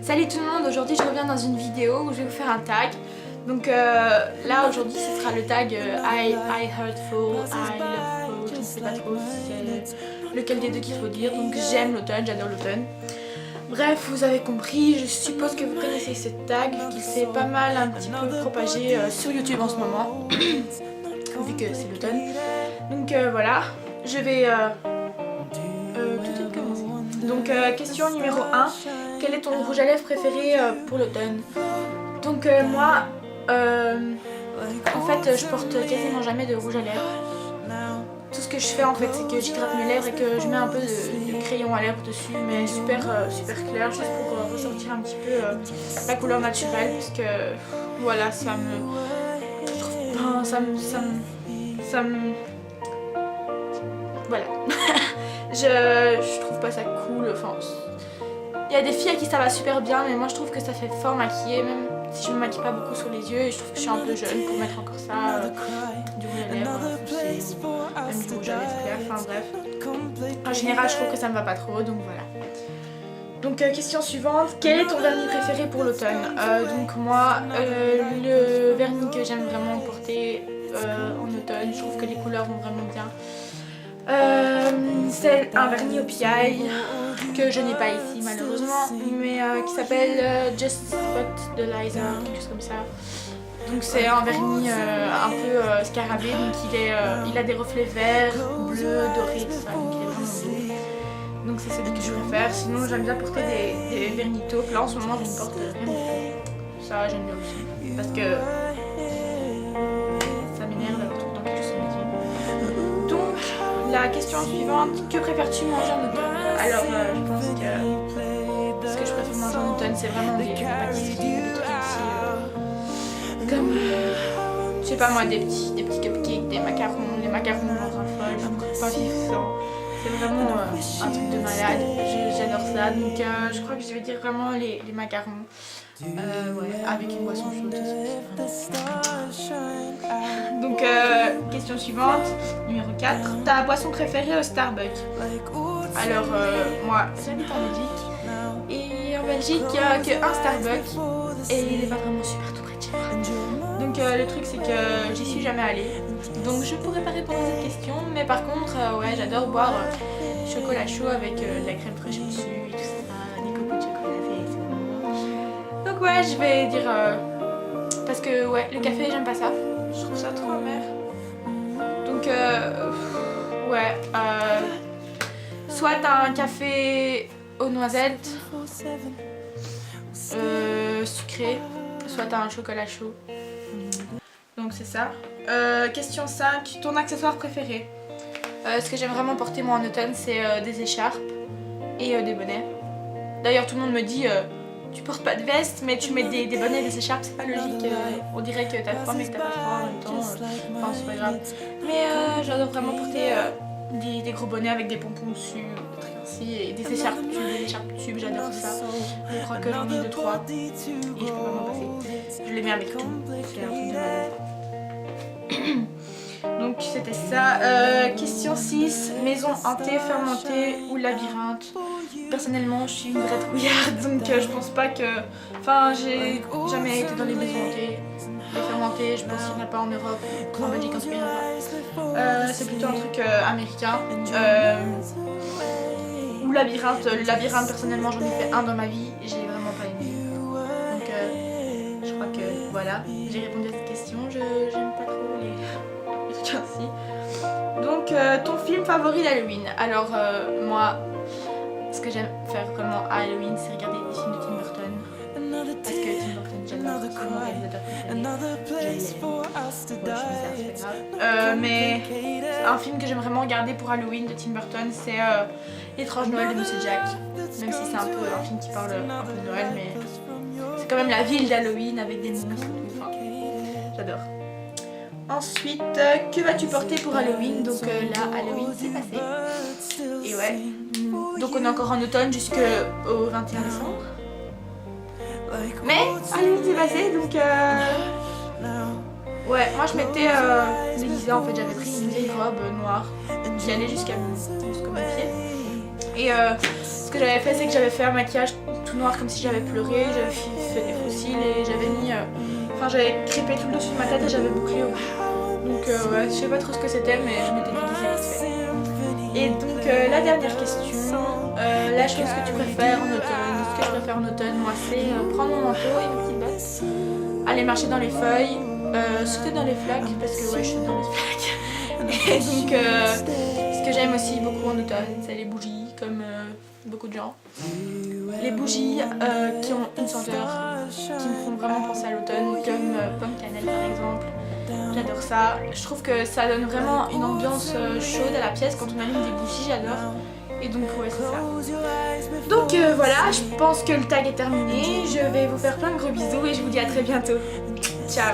Salut tout le monde, aujourd'hui je reviens dans une vidéo où je vais vous faire un tag. Donc là aujourd'hui ce sera le tag I heard fall, I love fall, je ne sais pas trop si c'est lequel des deux qu'il faut dire. Donc j'aime l'automne, j'adore l'automne. Bref, vous avez compris, je suppose que vous connaissez ce tag qui s'est pas mal un petit peu propagé sur YouTube en ce moment, vu que c'est l'automne. Donc voilà, je vais tout de suite commencer. Donc question numéro 1, quel est ton rouge à lèvres préféré pour l'automne? Donc moi, en fait je porte quasiment jamais de rouge à lèvres. Tout ce que je fais en fait c'est que j'hydrate mes lèvres et que je mets un peu de crayon à lèvres dessus, mais super clair, juste pour ressortir un petit peu la couleur naturelle, parce que voilà, ça me voilà. je trouve pas ça cool, enfin il y a des filles à qui ça va super bien, mais moi je trouve que ça fait fort maquillé, même si je me maquille pas beaucoup sur les yeux, et je trouve que je suis un peu jeune pour mettre encore ça, du rouge à lèvres foncé, même du rouge à lèvres clair, enfin bref. En général je trouve que ça me va pas trop, donc voilà. Donc question suivante, quel est ton vernis préféré pour l'automne? Donc moi, le vernis que j'aime vraiment porter en automne, je trouve que les couleurs vont vraiment bien. C'est un vernis au PI que je n'ai pas ici malheureusement, mais qui s'appelle Just Spot de Liza, quelque chose comme ça. Donc c'est un vernis un peu scarabée, donc il a des reflets verts, bleus, dorés, tout ça, donc il est vraiment beau. Donc c'est celui que je préfère. Sinon j'aime bien porter des vernis taupes. Là en ce moment je ne porte rien du tout. Ça j'aime bien aussi, parce que ça m'énerve d'avoir tout le temps quelque chose sur mes yeux. Donc la question suivante, que préfères-tu manger en automne? Alors je pense que ce que je préfère manger en automne c'est vraiment des pâtisseries, des trucs ici, comme je sais pas moi, des petits cupcakes, des macarons dans un fol, pas vivre sans. C'est vraiment un truc de malade, j'adore ça, donc je crois que je vais dire vraiment les macarons, ouais, avec une boisson chaude aussi. Donc question suivante, numéro 4, ta boisson préférée au Starbucks? Alors moi j'habite en Belgique, et en Belgique il n'y a qu'un Starbucks, et il n'est pas vraiment super tout près de chez moi. Donc le truc c'est que j'y suis jamais allée, donc je pourrais pas répondre à cette question, mais par contre ouais, j'adore boire chocolat chaud avec de la crème fraîche au-dessus et tout ça, des copeaux de chocolat, c'est bon. Donc ouais, je vais dire parce que ouais, le café j'aime pas ça, je trouve ça trop amer. Donc ouais, soit un café aux noisettes sucré, soit un chocolat chaud. Donc c'est ça. Question 5, ton accessoire préféré? Ce que j'aime vraiment porter moi en automne c'est des écharpes et des bonnets. D'ailleurs tout le monde me dit tu portes pas de veste mais tu mets des bonnets et des écharpes, c'est pas logique, on dirait que t'as froid mais que t'as pas froid en même temps, enfin c'est pas grave. Mais j'adore vraiment porter des gros bonnets avec des pompons dessus, des trucs ainsi, et des écharpes tubes, j'adore ça. Je crois que j'en ai 2-3 et je peux pas m'en passer. Je les mets avec tout, c'est un truc de malade. Donc c'était ça. Question 6, maison hantée, fermentée ou labyrinthe? Personnellement je suis une vraie trouillarde, donc je pense pas que... Enfin j'ai jamais été dans les maisons hantées. Les fermentées, je pense qu'il n'y en a pas en Europe, en Belgique en tout cas. C'est plutôt un truc américain. Ou labyrinthe. Le labyrinthe personnellement j'en ai fait un dans ma vie et j'ai vraiment pas aimé. Donc je crois que voilà, j'ai répondu à cette question. J'aime pas trop les trucs ainsi. Donc ton film favori d'Halloween? Alors moi, ce que j'aime faire vraiment à Halloween c'est regarder des films de Tim Burton. Parce que Tim Burton, j'adore, c'est mon réalisateur préféré. C'est pas grave. Mais un film que j'aime vraiment regarder pour Halloween de Tim Burton c'est L'étrange Noël de Monsieur Jack. Même si c'est un peu un film qui parle un peu de Noël, mais c'est quand même la ville d'Halloween avec des monstres et tout. Enfin, j'adore. Ensuite, que vas-tu porter pour Halloween? Donc là, Halloween c'est passé. Et ouais. Donc on est encore en automne jusqu'au 21 décembre. Mais Halloween c'est passé, donc ouais, moi je m'étais déguisée, en fait j'avais pris une vieille robe noire qui allait jusqu'à mes pieds. Et ce que j'avais fait c'est que j'avais fait un maquillage tout tout noir comme si j'avais pleuré, j'avais fait des fossiles et j'avais mis... Enfin j'avais crêpé tout le dessus de ma tête et j'avais bouclé au bout. Donc ouais, je sais pas trop ce que c'était mais je m'étais déguisée vite fait. Et donc la dernière question, la chose que tu préfères en automne. Ce que je préfère en automne, moi c'est prendre mon manteau et mes petites bottes, aller marcher dans les feuilles, sauter dans les flaques parce que ouais je saute dans les flaques. Et donc ce que j'aime aussi beaucoup en automne c'est les bougies comme beaucoup de gens. Les bougies qui ont une senteur qui me font vraiment penser à l'automne comme pomme cannelle par exemple. J'adore ça. Je trouve que ça donne vraiment une ambiance chaude à la pièce quand on allume des bougies, j'adore. Et donc ouais c'est ça. Donc voilà, je pense que le tag est terminé. Je vais vous faire plein de gros bisous et je vous dis à très bientôt. Ciao.